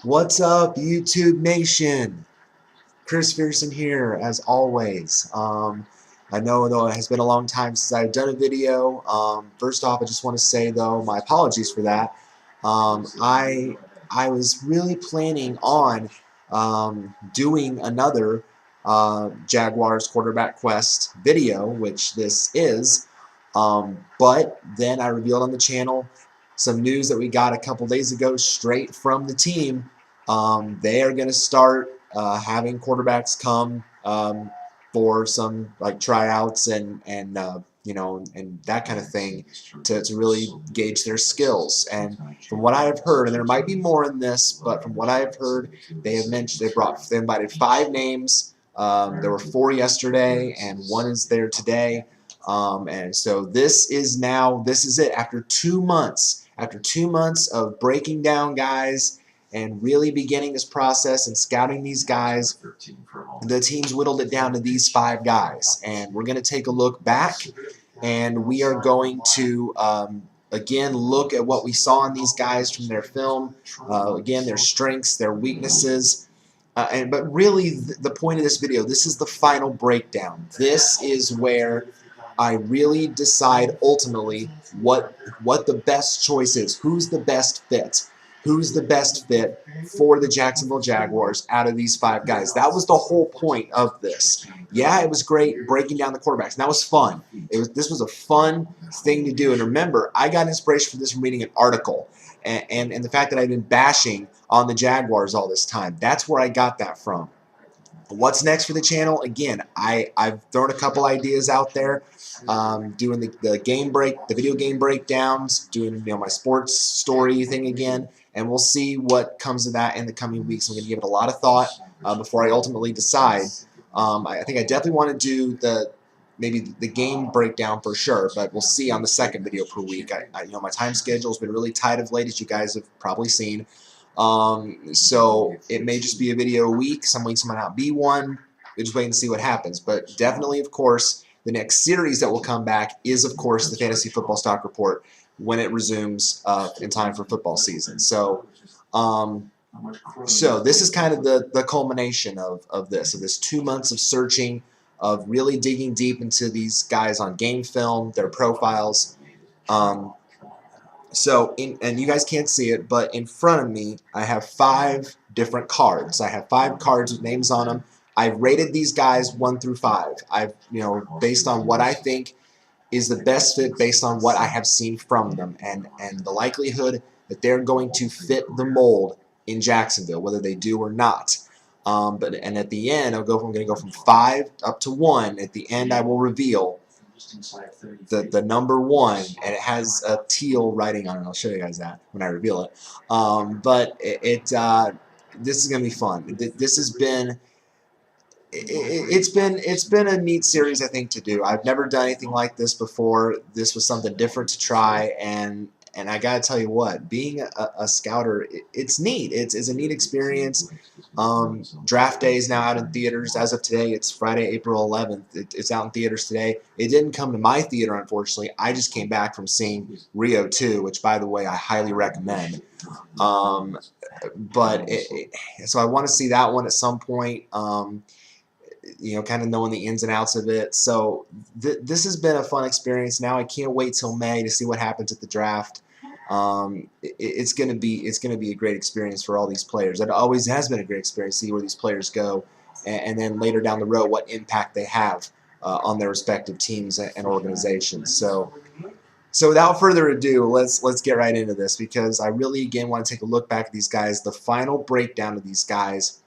What's up, YouTube Nation? Chris Pearson here, as always. I know, though, it has been a long time since I've done a video. First off, I just want to say, though, my apologies for that. I was really planning on doing another Jaguars quarterback quest video, which this is. But then I revealed on the channel some news that we got a couple days ago straight from the team. They are going to start having quarterbacks come for some like tryouts and and that kind of thing to really gauge their skills. And from what I have heard, and there might be more in this, but from what I have heard, they have mentioned they invited 5 names. There were 4 yesterday, and 1 is there today. And so this is it after 2 months. After 2 months of breaking down guys and really beginning this process and scouting these guys, the team's whittled it down to these 5 guys. And we're going to take a look back, and we are going to again look at what we saw in these guys from their film, again, their strengths, their weaknesses. But really, the point of this video, this is the final breakdown. This is where I really decide ultimately what the best choice is. Who's the best fit? Who's the best fit for the Jacksonville Jaguars out of these 5 guys? That was the whole point of this. Yeah, it was great breaking down the quarterbacks. And that was fun. This was a fun thing to do. And remember, I got inspiration for this from reading an article. And the fact that I've been bashing on the Jaguars all this time. That's where I got that from. What's next for the channel? Again, I've thrown a couple ideas out there, doing the video game breakdowns, doing my sports story thing again, and we'll see what comes of that in the coming weeks. I'm going to give it a lot of thought before I ultimately decide. I think I definitely want to do maybe the game breakdown for sure, but we'll see on the second video per week. My time schedule has been really tight of late, as you guys have probably seen. So it may just be a video a week. Some weeks might not be one. We'll just wait and see what happens. But definitely, of course, the next series that will come back is, of course, the Fantasy Football Stock Report when it resumes in time for football season. So this is kind of the culmination of this 2 months of searching, of really digging deep into these guys on game film, their profiles. And you guys can't see it, but in front of me, I have 5 different cards. I have 5 cards with names on them. I've rated these guys 1 through 5. I've, based on what I think is the best fit, based on what I have seen from them, and the likelihood that they're going to fit the mold in Jacksonville, whether they do or not. And at the end, I'm going to go from 5 up to 1. At the end, I will reveal the number 1, and it has a teal writing on it. I'll show you guys that when I reveal it. But this is going to be fun. This has been it's been a neat series, I think, to do. I've never done anything like this before. This was something different to try, and I gotta tell you what, being a scouter, it's neat. It's a neat experience. Draft day is now out in theaters. As of today, it's Friday, April 11th. It's out in theaters today. It didn't come to my theater, unfortunately. I just came back from seeing Rio 2, which, by the way, I highly recommend. So I want to see that one at some point. Kind of knowing the ins and outs of it. So this has been a fun experience. Now I can't wait till May to see what happens at the draft. It's gonna be a great experience for all these players. It always has been a great experience to see where these players go, and then later down the road what impact they have on their respective teams and organizations. So without further ado, let's get right into this, because I really again want to take a look back at these guys, the final breakdown of these guys,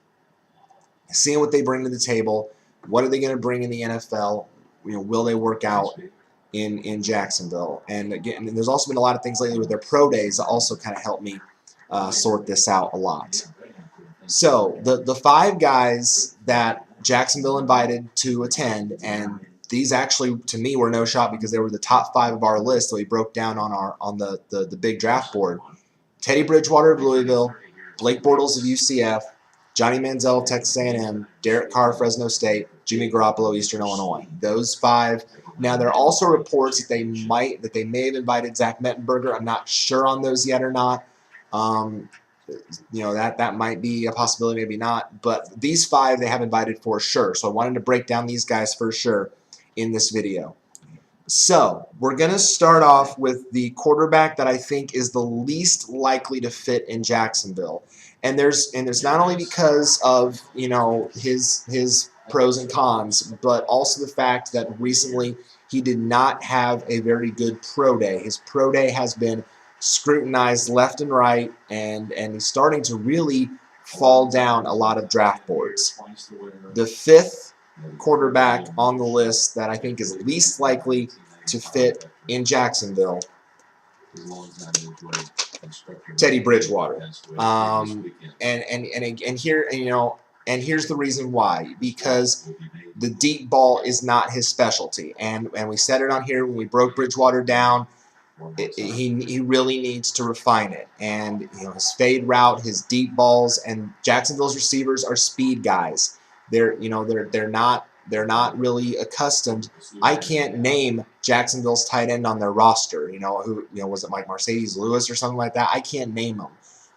seeing what they bring to the table. What are they going to bring in the NFL? Will they work out in Jacksonville? And again, there's also been a lot of things lately with their pro days that also kind of help me sort this out a lot. So the 5 guys that Jacksonville invited to attend, and these actually to me were no shot because they were the top 5 of our list that we broke down on the big draft board. Teddy Bridgewater of Louisville, Blake Bortles of UCF, Johnny Manziel of Texas A&M, Derek Carr, Fresno State, Jimmy Garoppolo, Eastern Illinois. Those 5. Now, there are also reports that they may have invited Zach Mettenberger. I'm not sure on those yet or not. That might be a possibility, maybe not. But these 5 they have invited for sure. So I wanted to break down these guys for sure in this video. So we're going to start off with the quarterback that I think is the least likely to fit in Jacksonville. And there's not only because of his pros and cons, but also the fact that recently he did not have a very good pro day. His pro day has been scrutinized left and right, and he's starting to really fall down a lot of draft boards. The 5th quarterback on the list that I think is least likely to fit in Jacksonville, Teddy Bridgewater. And here's the reason why. Because the deep ball is not his specialty, and we said it on here when we broke Bridgewater down. He really needs to refine it, and his fade route, his deep balls, and Jacksonville's receivers are speed guys. They're not really accustomed. I can't name Jacksonville's tight end on their roster. Who was it, like Mercedes Lewis or something like that? I can't name them.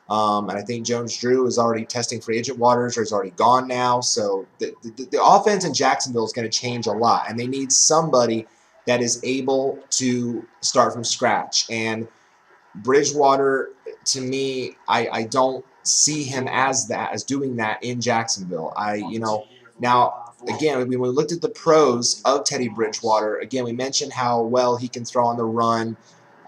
And I think Jones Drew is already testing free agent waters, or is already gone now. So the offense in Jacksonville is going to change a lot, and they need somebody that is able to start from scratch. And Bridgewater, to me, I don't see him as doing that in Jacksonville. Now, again, when we looked at the pros of Teddy Bridgewater, again, we mentioned how well he can throw on the run.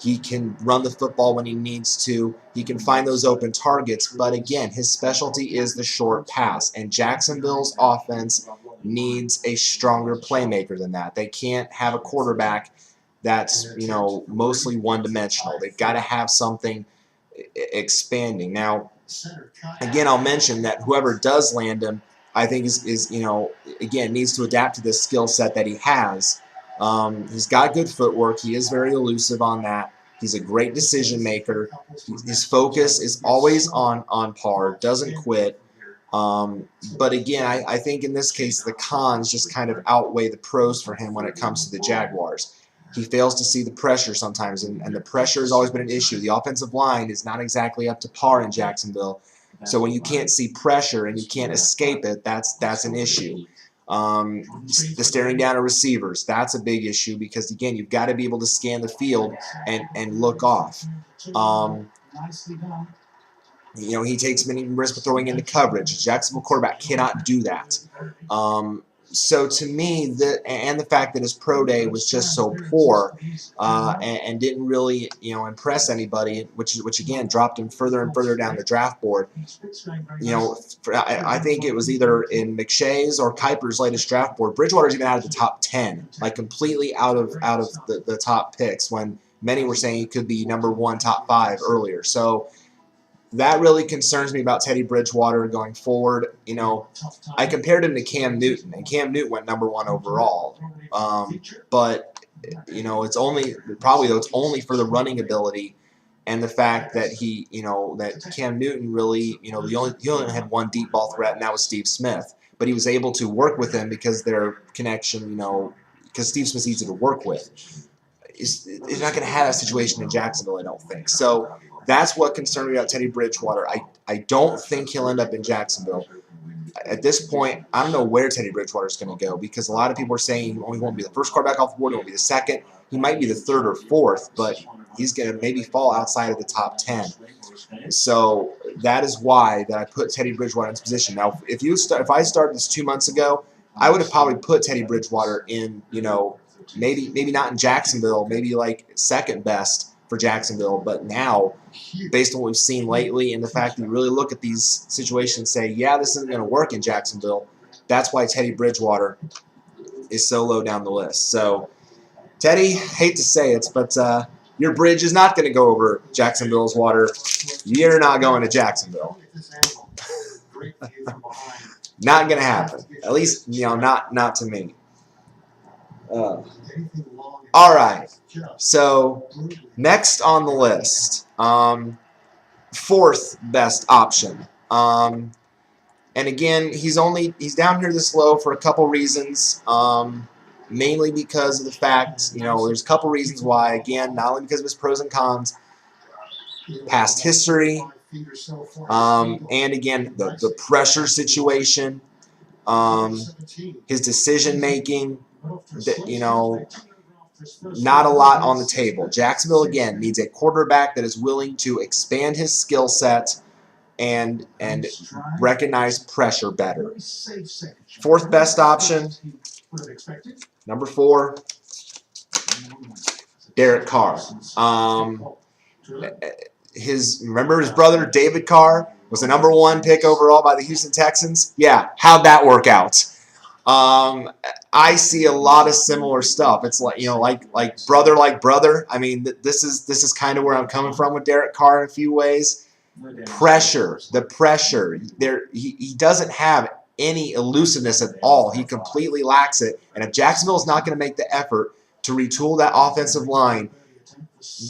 He can run the football when he needs to. He can find those open targets. But again, his specialty is the short pass. And Jacksonville's offense needs a stronger playmaker than that. They can't have a quarterback that's, mostly one-dimensional. They've got to have something expanding. Now, again, I'll mention that whoever does land him, I think again, needs to adapt to this skill set that he has. He's got good footwork. He is very elusive on that. He's a great decision maker. His focus is always on par, doesn't quit. But again, I think in this case the cons just kind of outweigh the pros for him when it comes to the Jaguars. He fails to see the pressure sometimes, and the pressure has always been an issue. The offensive line is not exactly up to par in Jacksonville. So when you can't see pressure and you can't escape it, that's an issue. The staring down of receivers, that's a big issue because, again, you've got to be able to scan the field and look off. He takes many risks with throwing into coverage. A Jacksonville quarterback cannot do that. So to me, the fact that his pro day was just so poor and didn't really impress anybody, which again dropped him further and further down the draft board. I think it was either in McShay's or Kuiper's latest draft board. Bridgewater's even out of the top 10, like completely out of the top picks, when many were saying he could be number 1, top 5 earlier. So that really concerns me about Teddy Bridgewater going forward. I compared him to Cam Newton, and Cam Newton went number 1 overall. But it's only for the running ability and the fact that that Cam Newton really, he only had one deep ball threat, and that was Steve Smith. But he was able to work with him because their connection, because Steve Smith's easy to work with. He's not going to have that situation in Jacksonville, I don't think. So that's what concerned me about Teddy Bridgewater. I don't think he'll end up in Jacksonville. At this point, I don't know where Teddy Bridgewater is going to go, because a lot of people are saying he won't be the first quarterback off the board, he won't be the second. He might be the 3rd or 4th, but he's going to maybe fall outside of the top 10. So that is why that I put Teddy Bridgewater in this position. Now, if I started this 2 months ago, I would have probably put Teddy Bridgewater in, maybe not in Jacksonville, maybe like second best for Jacksonville. But now, based on what we've seen lately and the fact that you really look at these situations and say, yeah, this isn't going to work in Jacksonville, that's why Teddy Bridgewater is so low down the list. So, Teddy, hate to say it, but your bridge is not going to go over Jacksonville's water. You're not going to Jacksonville. Not going to happen. At least, not to me. All right. So, next on the list, 4th best option. And again, he's down here this low for a couple reasons. Mainly because of the fact, there's a couple reasons why. Again, not only because of his pros and cons, past history, And again, the pressure situation, his decision making, not a lot on the table. Jacksonville, again, needs a quarterback that is willing to expand his skill set and recognize pressure better. Fourth best option, number 4, Derek Carr. Remember his brother David Carr was the number 1 pick overall by the Houston Texans? Yeah, how'd that work out? I see a lot of similar stuff. It's like brother. I mean, this is kind of where I'm coming from with Derek Carr in a few ways. The pressure. He doesn't have any elusiveness at all. He completely lacks it. And if Jacksonville is not going to make the effort to retool that offensive line,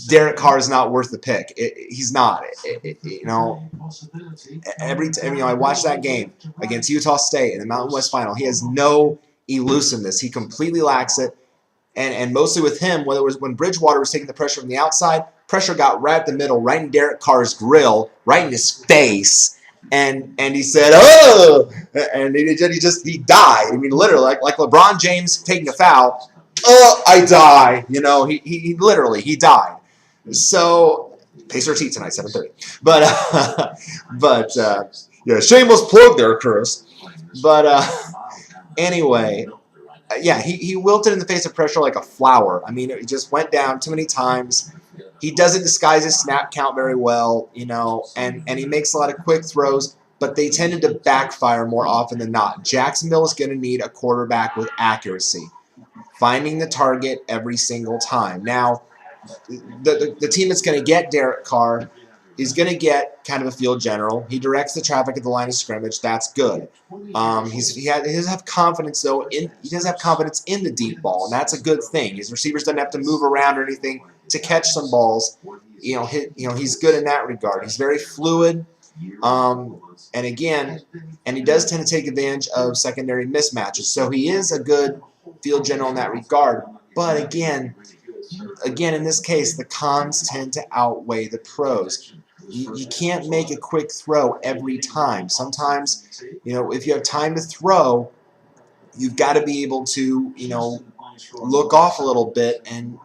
Derek Carr is not worth the pick. He's not. Every time I watched that game against Utah State in the Mountain West Final, he has no elusiveness. He completely lacks it. And mostly with him, whether it was when Bridgewater was taking the pressure from the outside, pressure got right at the middle, right in Derek Carr's grill, right in his face. And he said, "Oh!" And he died. I mean, literally, like LeBron James taking a foul. "Oh, I die." He literally died. So Pacers Heat tonight, 7:30. But yeah, shameless plug there, Chris. But anyway, yeah, he wilted in the face of pressure like a flower. I mean, it just went down too many times. He doesn't disguise his snap count very well, and he makes a lot of quick throws, but they tended to backfire more often than not. Jacksonville is going to need a quarterback with accuracy, finding the target every single time. Now, the team that's going to get Derek Carr is going to get kind of a field general. He directs the traffic at the line of scrimmage. That's good. He doesn't have confidence though. He doesn't have confidence in the deep ball, and that's a good thing. His receivers don't have to move around or anything to catch some balls. He's good in that regard. He's very fluid. And he does tend to take advantage of secondary mismatches. So he is a good field general in that regard. But again, in this case, the cons tend to outweigh the pros. You can't make a quick throw every time. Sometimes, if you have time to throw, you've got to be able to, look off a little bit and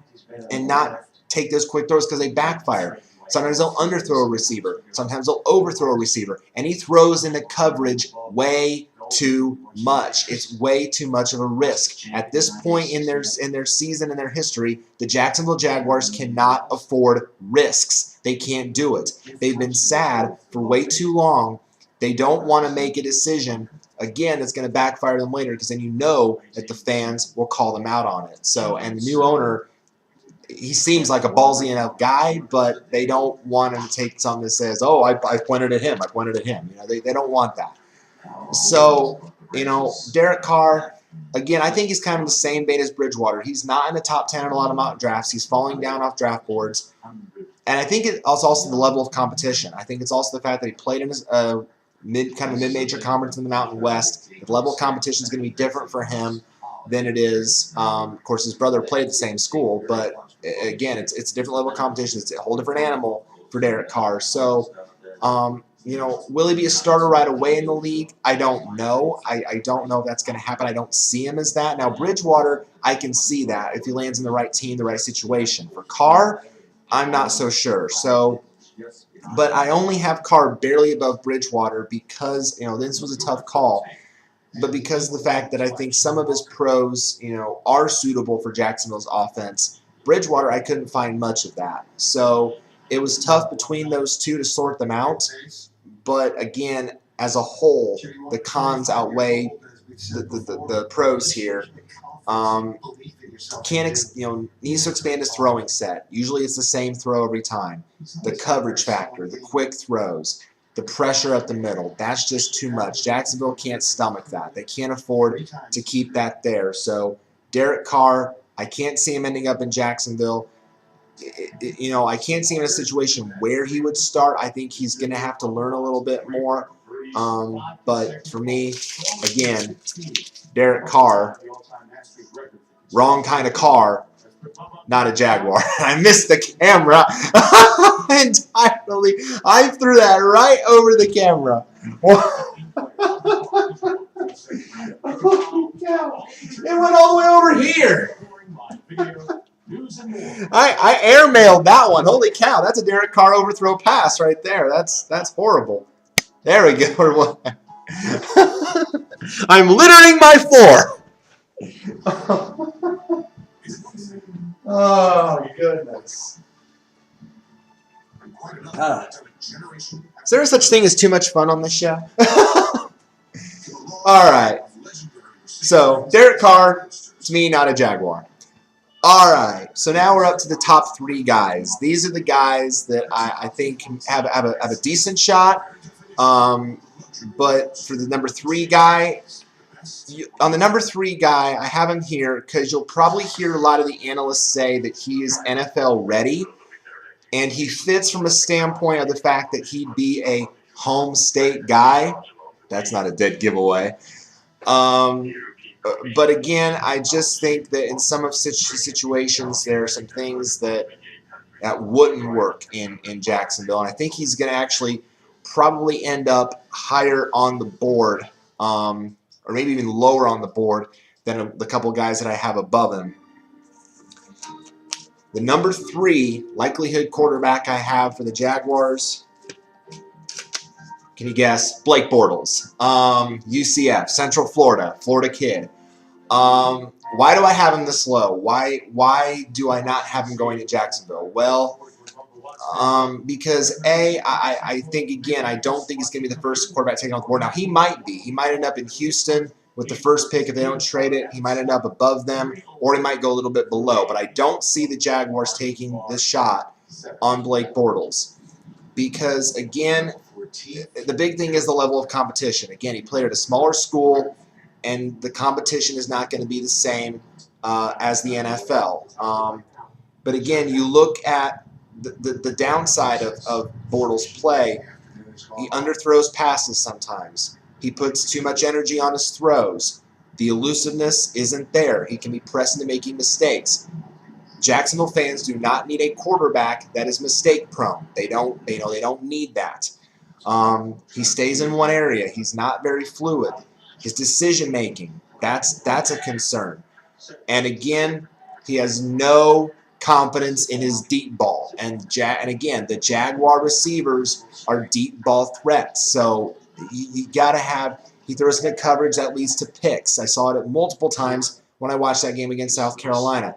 not take those quick throws because they backfire. Sometimes they'll underthrow a receiver. Sometimes they'll overthrow a receiver. And he throws into coverage way too much. It's way too much of a risk. At this point in their season and their history, the Jacksonville Jaguars cannot afford risks. They can't do it. They've been sad for way too long. They don't want to make a decision. Again, it's going to backfire them later because then that the fans will call them out on it. So, and the new owner, he seems like a ballsy enough guy, but they don't want him to take something that says, "Oh, I pointed at him. I pointed at him." They don't want that. So, Derek Carr, again, I think he's kind of the same bait as Bridgewater. He's not in the top 10 in a lot of mock drafts. He's falling down off draft boards. And I think it's also the level of competition. I think it's also the fact that he played in his mid-major conference in the Mountain West. The level of competition is going to be different for him than it is. Of course, his brother played at the same school, but again, it's a different level of competition. It's a whole different animal for Derek Carr. So, will he be a starter right away in the league? I don't know. I don't know if that's going to happen. I don't see him as that. Now, Bridgewater, I can see that if he lands in the right team, the right situation. For Carr, I'm not so sure. So, but I only have Carr barely above Bridgewater because, this was a tough call. But because of the fact that I think some of his pros, are suitable for Jacksonville's offense, Bridgewater, I couldn't find much of that. So it was tough between those two to sort them out. But again, as a whole, the cons outweigh the pros here. Needs to expand his throwing set. Usually it's the same throw every time. The coverage factor, the quick throws, the pressure up the middle, that's just too much. Jacksonville can't stomach that. They can't afford to keep that there. So Derek Carr, I can't see him ending up in Jacksonville. I can't see him in a situation where he would start. I think he's going to have to learn a little bit more. But for me, again, Derek Carr, wrong kind of car, not a Jaguar. I missed the camera entirely. I threw that right over the camera. Oh, cow. It went all the way over here. I airmailed that one. Holy cow, that's a Derek Carr overthrow pass right there. That's horrible. There we go. I'm littering my floor. Oh, goodness. Is there such thing as too much fun on this show? All right. So, Derek Carr, to me, not a Jaguar. All right. So now we're up to the top 3 guys. These are the guys that I think have a decent shot. But for the number 3 guy, on the number 3 guy, I have him here because you'll probably hear a lot of the analysts say that he is NFL ready. And he fits from a standpoint of the fact that he'd be a home state guy. That's not a dead giveaway. But again, I just think that in some of situations, there are some things that wouldn't work in Jacksonville. And I think he's going to actually probably end up higher on the board, or maybe even lower on the board than the couple guys that I have above him. The number 3 likelihood quarterback I have for the Jaguars, can you guess? Blake Bortles. UCF, Central Florida, Florida kid. Why do I have him this low? Why do I not have him going to Jacksonville? Well, because I think, again, I don't think he's going to be the first quarterback taken off the board. Now, he might be. He might end up in Houston with the first pick if they don't trade it. He might end up above them, or he might go a little bit below. But I don't see the Jaguars taking this shot on Blake Bortles because, again, the big thing is the level of competition. Again, he played at a smaller school, and the competition is not going to be the same as the NFL. But again, you look at the downside of Bortles' play. He underthrows passes sometimes. He puts too much energy on his throws. The elusiveness isn't there. He can be pressed into making mistakes. Jacksonville fans do not need a quarterback that is mistake prone. They don't need that. He stays in one area. He's not very fluid. His decision making, that's a concern. And again, he has no confidence in his deep ball. And again, the Jaguar receivers are deep ball threats. So you got to have, he throws into coverage that leads to picks. I saw it multiple times when I watched that game against South Carolina.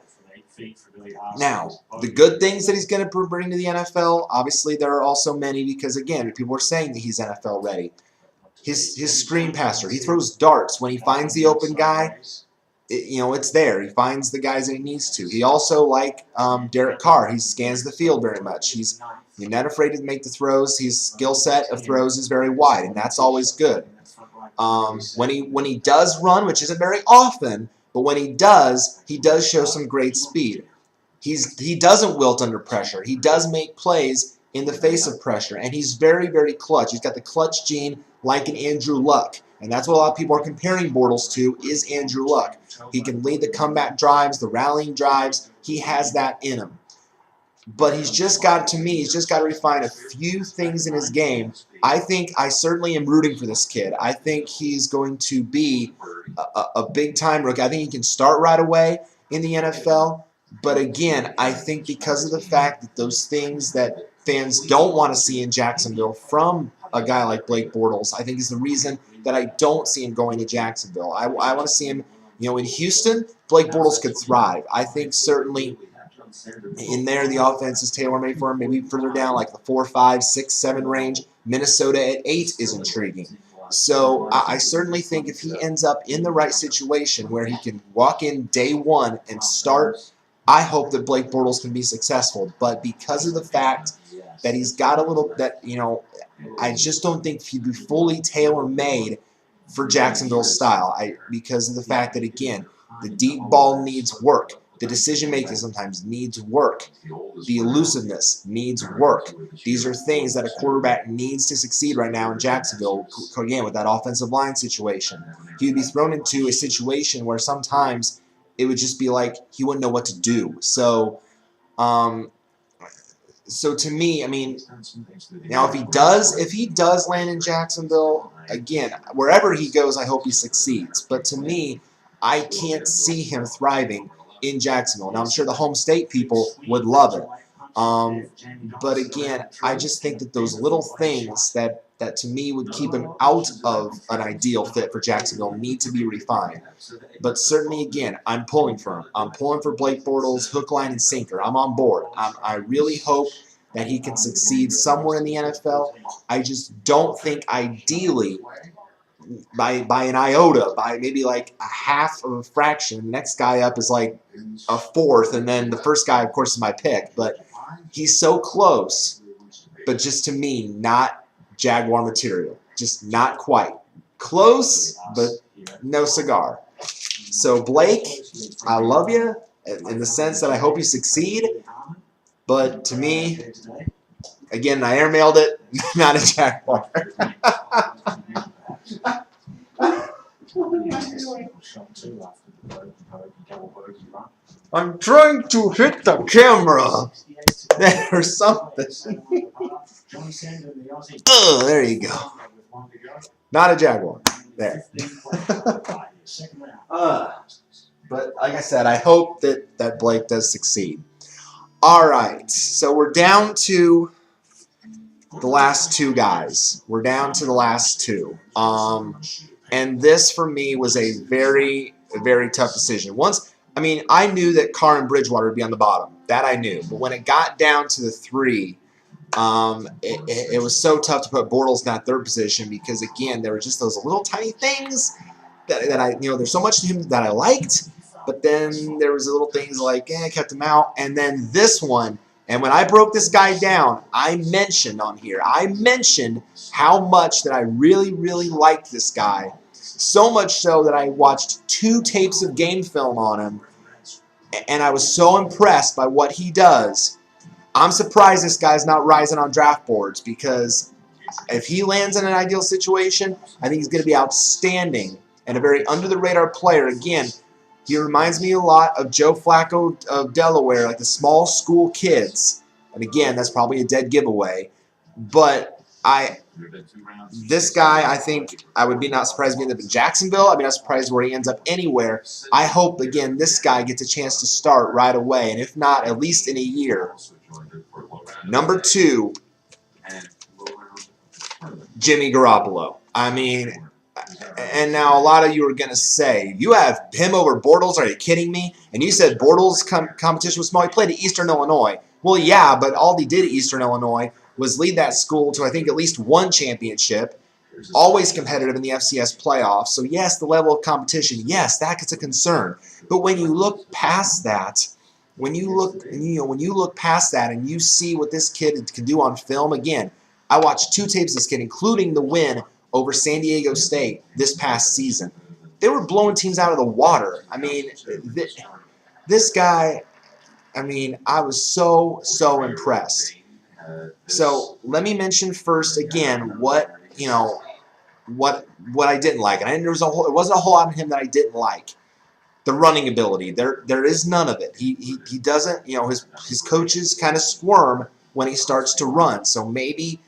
Now, the good things that he's going to bring to the NFL, obviously there are also many because, again, people are saying that he's NFL ready. His screen passer, he throws darts. When he finds the open guy, it's there. He finds the guys that he needs to. He also, like Derek Carr, he scans the field very much. He's not afraid to make the throws. His skill set of throws is very wide, and that's always good. When he does run, which isn't very often, but when he does show some great speed. He doesn't wilt under pressure. He does make plays in the face of pressure, and he's very, very clutch. He's got the clutch gene like an Andrew Luck, and that's what a lot of people are comparing Bortles to is Andrew Luck. He can lead the comeback drives, the rallying drives. He has that in him. But he's just got to refine a few things in his game. I certainly am rooting for this kid. I think he's going to be a big-time rookie. I think he can start right away in the NFL. But again, I think because of the fact that those things that fans don't want to see in Jacksonville from a guy like Blake Bortles, I think is the reason that I don't see him going to Jacksonville. I want to see him, in Houston, Blake Bortles could thrive. I think certainly in there the offense is tailor-made for him. Maybe further down, like the 4, 5, 6, 7 range. Minnesota at 8 is intriguing. So I certainly think if he ends up in the right situation where he can walk in day one and start, I hope that Blake Bortles can be successful. But because of the fact that he's got a little, I just don't think he'd be fully tailor-made for Jacksonville's style. Because of the fact that, again, the deep ball needs work. The decision-making sometimes needs work. The elusiveness needs work. These are things that a quarterback needs to succeed right now in Jacksonville, again, with that offensive line situation. He would be thrown into a situation where sometimes it would just be like he wouldn't know what to do. So, so to me, I mean, now if he does land in Jacksonville, again, wherever he goes, I hope he succeeds. But to me, I can't see him thriving in Jacksonville. Now I'm sure the home state people would love it. But again, I just think that those little things that to me would keep him out of an ideal fit for Jacksonville need to be refined. But certainly, again, I'm pulling for him. I'm pulling for Blake Bortles, hook, line, and sinker. I'm on board. I really hope that he can succeed somewhere in the NFL. I just don't think ideally by an iota, by maybe like a half of a fraction. The next guy up is like a fourth, and then the first guy, of course, is my pick. But he's so close, but just to me, not Jaguar material. Just not quite. Close, but no cigar. So, Blake, I love you in the sense that I hope you succeed. But to me, again, I airmailed it, not a Jaguar. I'm trying to hit the camera. Or something. Oh, there you go. Not a Jaguar. There. But like I said, I hope that Blake does succeed. All right. So we're down to the last two guys. We're down to the last two. And this, for me, was a very, very tough decision. I knew that Carr and Bridgewater would be on the bottom. That I knew. But when it got down to the three, it was so tough to put Bortles in that third position because, again, there were just those little tiny things that I, there's so much to him that I liked, but then there was little things like, I kept him out. And then this one, and when I broke this guy down, I mentioned how much that I really, really liked this guy. So much so that I watched 2 tapes of game film on him, and I was so impressed by what he does. I'm surprised this guy's not rising on draft boards because if he lands in an ideal situation, I think he's going to be outstanding and a very under-the-radar player. Again, he reminds me a lot of Joe Flacco of Delaware, like the small school kids. And again, that's probably a dead giveaway. But this guy, I think I would be not surprised if he ends up in Jacksonville. I'd be not surprised where he ends up anywhere. I hope, again, this guy gets a chance to start right away, and if not, at least in a year. Number 2, Jimmy Garoppolo. And now a lot of you are going to say, you have him over Bortles? Are you kidding me? And you said Bortles' competition was small. He played at Eastern Illinois. Well, yeah, but all he did at Eastern Illinois was lead that school to, I think, at least one championship. Always competitive in the FCS playoffs. So, yes, the level of competition, yes, that's a concern. But when you look past that, when you look past that and you see what this kid can do on film, again, I watched 2 tapes of this kid, including the win over San Diego State this past season. They were blowing teams out of the water. This guy, I was so impressed. So let me mention first again what I didn't like, and there wasn't a whole lot of him that I didn't like. The running ability, there is none of it. He doesn't, his coaches kind of squirm when he starts to run. So maybe,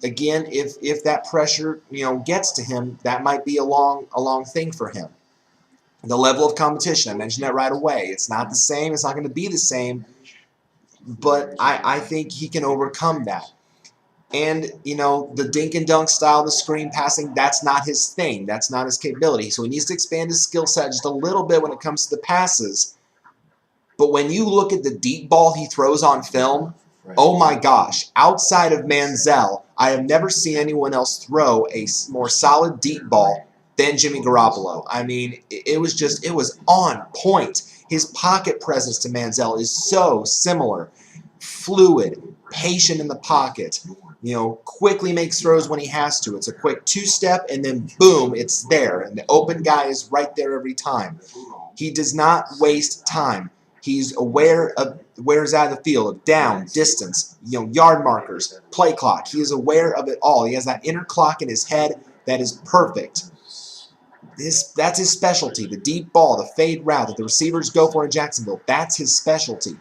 again, if that pressure gets to him, that might be a long thing for him. The level of competition, I mentioned that right away. It's not the same. It's not going to be the same. But I think he can overcome that. And, the dink and dunk style, the screen passing, that's not his thing. That's not his capability. So he needs to expand his skill set just a little bit when it comes to the passes. But when you look at the deep ball he throws on film, oh my gosh, outside of Manziel, I have never seen anyone else throw a more solid deep ball than Jimmy Garoppolo. It was on point. His pocket presence to Manziel is so similar. Fluid, patient in the pocket, quickly makes throws when he has to. It's a quick 2-step, and then boom, it's there. And the open guy is right there every time. He does not waste time. He's aware of where's out of the field, of down, distance, yard markers, play clock. He is aware of it all. He has that inner clock in his head that is perfect. That's his specialty. The deep ball, the fade route that the receivers go for in Jacksonville. That's his specialty.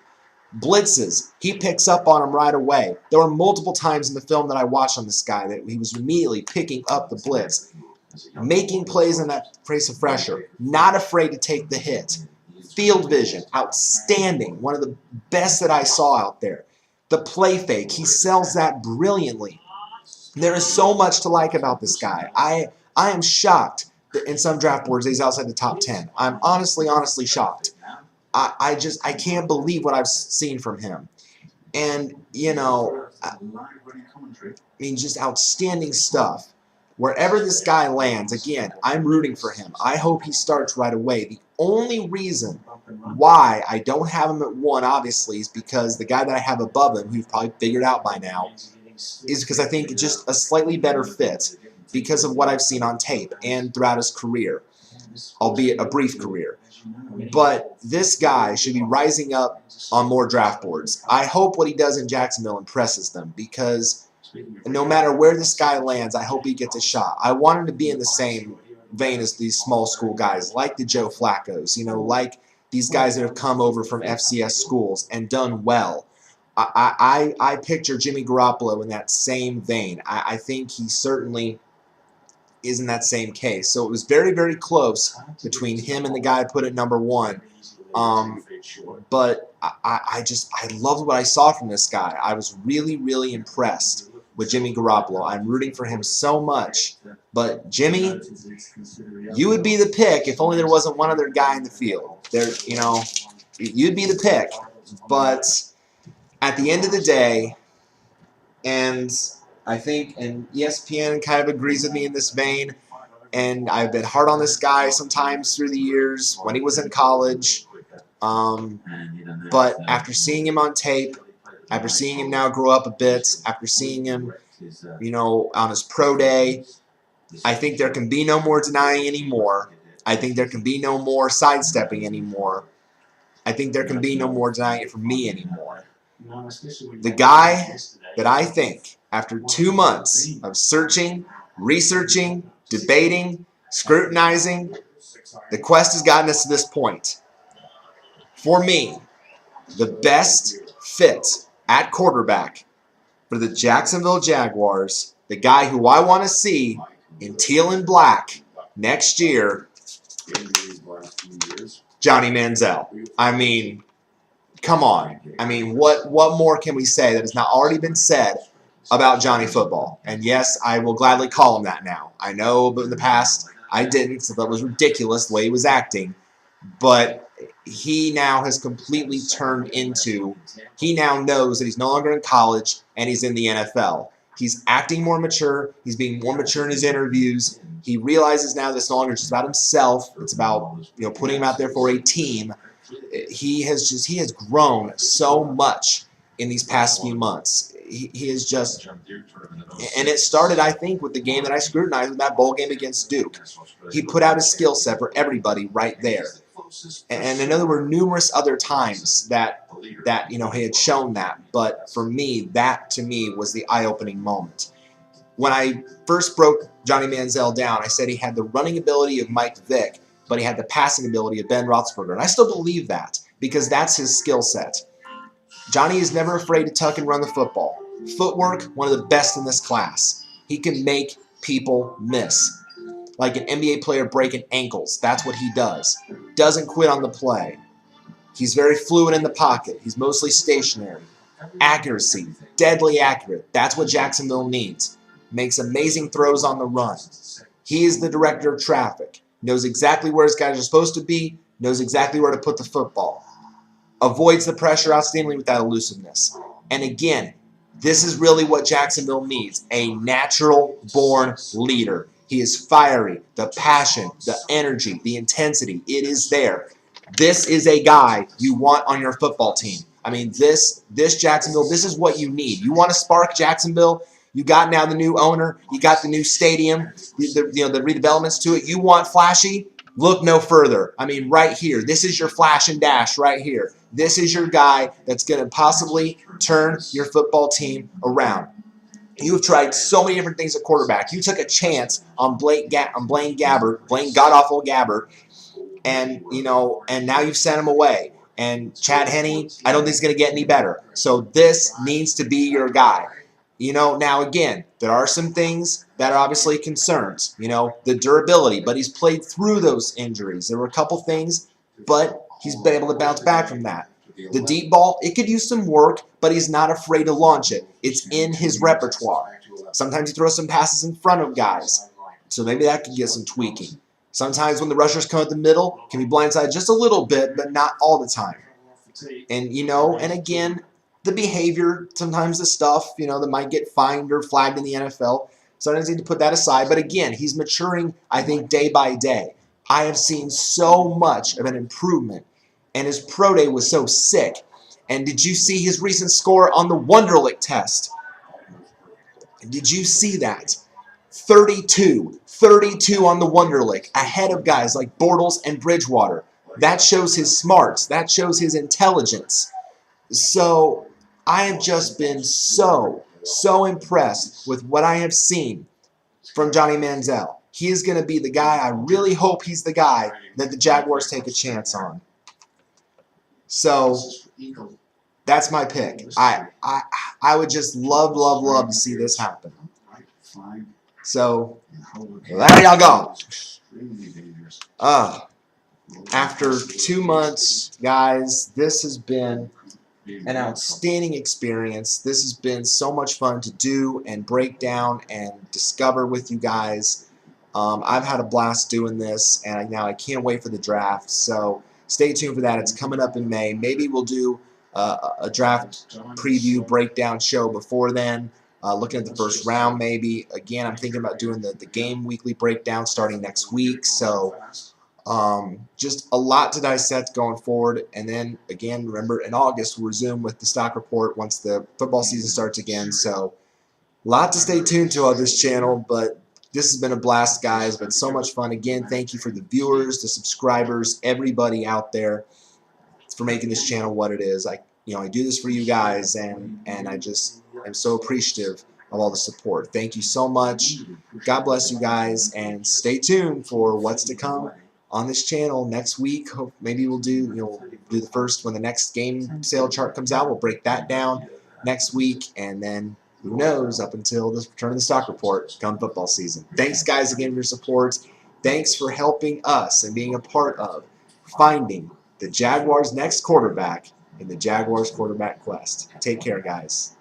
Blitzes, he picks up on them right away. There were multiple times in the film that I watched on this guy that he was immediately picking up the blitz, making plays in that face of pressure, not afraid to take the hit. Field vision, outstanding. One of the best that I saw out there. The play fake, he sells that brilliantly. There is so much to like about this guy. I am shocked that in some draft boards he's outside the top 10. I'm honestly shocked. I can't believe what I've seen from him. And, you know, I mean, just outstanding stuff. Wherever this guy lands, again, I'm rooting for him. I hope he starts right away. The only reason why I don't have him at 1, obviously, is because the guy that I have above him, who you've probably figured out by now, is because I think just a slightly better fit because of what I've seen on tape and throughout his career, albeit a brief career. But this guy should be rising up on more draft boards. I hope what he does in Jacksonville impresses them, because no matter where this guy lands, I hope he gets a shot. I want him to be in the same vein as these small school guys, like the Joe Flaccos, you know, like these guys that have come over from FCS schools and done well. I picture Jimmy Garoppolo in that same vein. I think he certainly is in that same case. So it was very, very close between him and the guy I put at number 1. But I loved what I saw from this guy. I was really, really impressed with Jimmy Garoppolo. I'm rooting for him so much. But Jimmy, you would be the pick if only there wasn't one other guy in the field. You know, you'd be the pick. But at the end of the day, and I think, and ESPN kind of agrees with me in this vein, and I've been hard on this guy sometimes through the years when he was in college. But after seeing him on tape, after seeing him now grow up a bit, after seeing him, you know, on his pro day, I think there can be no more denying anymore. I think there can be no more sidestepping anymore. I think there can be no more denying it from me anymore. The guy that I think, after 2 months of searching, researching, debating, scrutinizing, the quest has gotten us to this point. For me, the best fit at quarterback for the Jacksonville Jaguars, the guy who I want to see in teal and black next year, Johnny Manziel. I mean, come on. I mean, what more can we say that has not already been said about Johnny Football? And yes, I will gladly call him that now. I know, but in the past I didn't, so that was ridiculous the way he was acting. But he now has completely turned into, he now knows that he's no longer in college and he's in the NFL. He's acting more mature. He's being more mature in his interviews. He realizes now that it's no longer just about himself. It's about, you know, putting him out there for a team. He has grown so much in these past few months. He is just, and it started, I think, with the game that I scrutinized, with that bowl game against Duke. He put out his skill set for everybody right there. And I know there were numerous other times that you know, he had shown that, but for me, that to me was the eye-opening moment. When I first broke Johnny Manziel down, I said he had the running ability of Mike Vick, but he had the passing ability of Ben Roethlisberger, and I still believe that because that's his skill set. Johnny is never afraid to tuck and run the football. Footwork, one of the best in this class. He can make people miss. Like an NBA player breaking ankles. That's what he does. Doesn't quit on the play. He's very fluid in the pocket. He's mostly stationary. Accuracy. Deadly accurate. That's what Jacksonville needs. Makes amazing throws on the run. He is the director of traffic. Knows exactly where his guys are supposed to be. Knows exactly where to put the football. Avoids the pressure outstandingly with that elusiveness. And again, this is really what Jacksonville needs. A natural-born leader. He is fiery, the passion, the energy, the intensity. It is there. This is a guy you want on your football team. I mean, this Jacksonville, this is what you need. You want to spark Jacksonville? You got now the new owner. You got the new stadium, the redevelopments to it. You want flashy? Look no further. I mean, right here. This is your flash and dash right here. This is your guy that's going to possibly turn your football team around. You have tried so many different things at quarterback. You took a chance on Blaine Gabbert, Blaine God-awful Gabbert, and and now you've sent him away. And Chad Henne, I don't think he's going to get any better. So this needs to be your guy. Now again, there are some things that are obviously concerns. The durability, but he's played through those injuries. There were a couple things, but he's been able to bounce back from that. The deep ball, it could use some work, but he's not afraid to launch it. It's in his repertoire. Sometimes he throws some passes in front of guys, so maybe that could get some tweaking. Sometimes when the rushers come at the middle, can be blindsided just a little bit, but not all the time. And, and again, the behavior, sometimes the stuff, that might get fined or flagged in the NFL. Sometimes you need to put that aside. But again, he's maturing, I think, day by day. I have seen so much of an improvement. And his pro day was so sick. And did you see his recent score on the Wonderlic test? Did you see that? 32 on the Wonderlic, ahead of guys like Bortles and Bridgewater. That shows his smarts. That shows his intelligence. So I have just been so impressed with what I have seen from Johnny Manziel. He is going to be the guy. I really hope he's the guy that the Jaguars take a chance on. So that's my pick. I would just love to see this happen. So there y'all go. After 2 months, guys, this has been an outstanding experience. This has been so much fun to do and break down and discover with you guys. I've had a blast doing this, and now I can't wait for the draft. So stay tuned for that. It's coming up in May. Maybe we'll do a draft preview breakdown show before then. Looking at the first round, maybe. Again, I'm thinking about doing the game weekly breakdown starting next week. So just a lot to dissect going forward. And then, again, remember, in August, we'll resume with the stock report once the football season starts again. So a lot to stay tuned to on this channel, but this has been a blast, guys. It's been so much fun. Again, thank you for the viewers, the subscribers, everybody out there for making this channel what it is. I do this for you guys, and I just am so appreciative of all the support. Thank you so much. God bless you guys, and stay tuned for what's to come on this channel next week. Maybe we'll do the first when the next game sale chart comes out. We'll break that down next week, and then who knows up until the return of the stock report come football season. Thanks, guys, again for your support. Thanks for helping us and being a part of finding the Jaguars' next quarterback in the Jaguars quarterback quest. Take care, guys.